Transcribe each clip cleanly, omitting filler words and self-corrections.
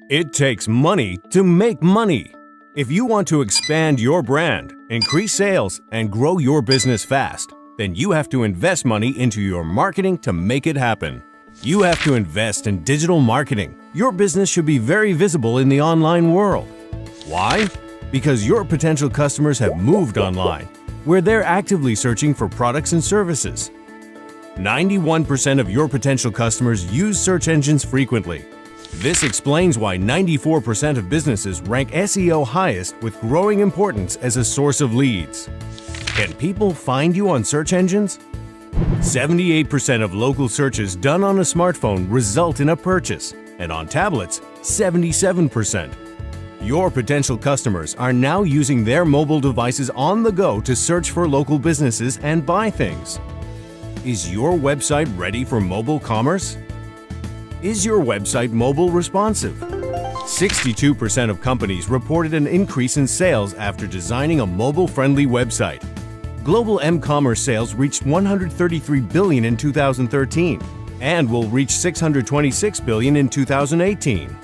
It takes money to make money. If you want to expand your brand, increase sales, and grow your business fast, then you have to invest money into your marketing to make it happen. You have to invest in digital marketing. Your business should be very visible in the online world. Why? Because your potential customers have moved online, where they're actively searching for products and services. 91% of your potential customers use search engines frequently. This explains why 94% of businesses rank SEO highest with growing importance as a source of leads. Can people find you on search engines? 78% of local searches done on a smartphone result in a purchase, and on tablets, 77%. Your potential customers are now using their mobile devices on the go to search for local businesses and buy things. Is your website ready for mobile commerce? Is your website mobile responsive? 62% of companies reported an increase in sales after designing a mobile-friendly website. Global m-commerce sales reached $133 billion in 2013 and will reach $626 billion in 2018.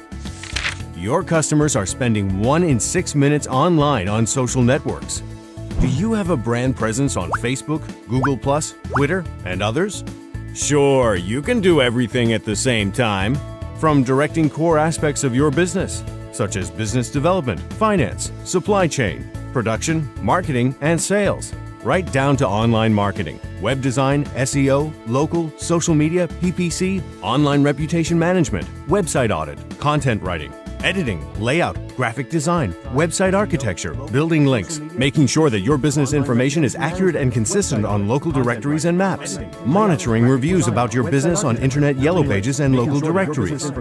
Your customers are spending 1 in 6 minutes online on social networks. Do you have a brand presence on Facebook, Google+, Twitter, and others? Sure, you can do everything at the same time, from directing core aspects of your business, such as business development, finance, supply chain, production, marketing, and sales, right down to online marketing, web design, SEO, local, social media, PPC, online reputation management, website audit, content writing, editing, layout, graphic design, website architecture, building links, making sure that your business information is accurate and consistent on local directories and maps, monitoring reviews about your business on Internet Yellow Pages and local directories,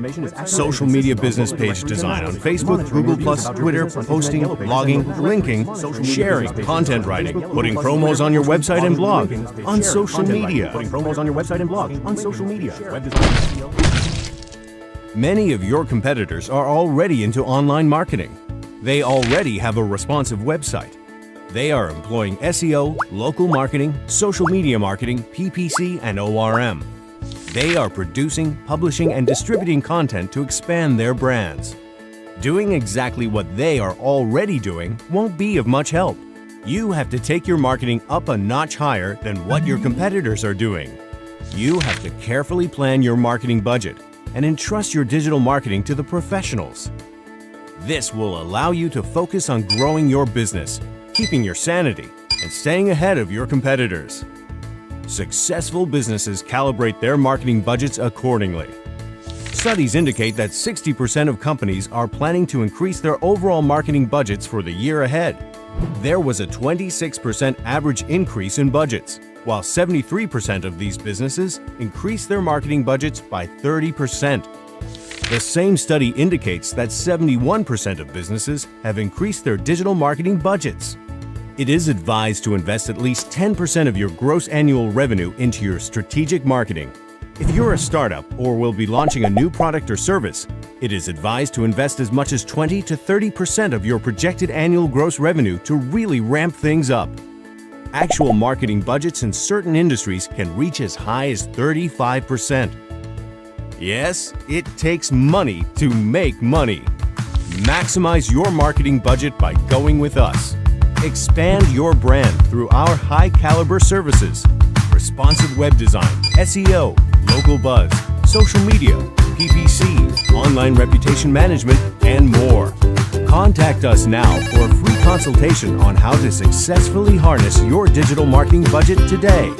social media business page design on Facebook, Google+, Twitter, posting, blogging, linking, sharing, content writing, putting promos on your website and blog, on social media. Many of your competitors are already into online marketing. They already have a responsive website. They are employing SEO, local marketing, social media marketing, PPC, and ORM. They are producing, publishing, and distributing content to expand their brands. Doing exactly what they are already doing won't be of much help. You have to take your marketing up a notch higher than what your competitors are doing. You have to carefully plan your marketing budget and entrust your digital marketing to the professionals. This will allow you to focus on growing your business, keeping your sanity, and staying ahead of your competitors. Successful businesses calibrate their marketing budgets accordingly. Studies indicate that 60% of companies are planning to increase their overall marketing budgets for the year ahead. There was a 26% average increase in budgets, while 73% of these businesses increased their marketing budgets by 30%. The same study indicates that 71% of businesses have increased their digital marketing budgets. It is advised to invest at least 10% of your gross annual revenue into your strategic marketing. If you're a startup or will be launching a new product or service, it is advised to invest as much as 20 to 30% of your projected annual gross revenue to really ramp things up. Actual marketing budgets in certain industries can reach as high as 35%. Yes, it takes money to make money. Maximize your marketing budget by going with us. Expand your brand through our high-caliber services: responsive web design, SEO, local buzz, social media, PPC, online reputation management, and more. Contact us now for a free consultation on how to successfully harness your digital marketing budget today.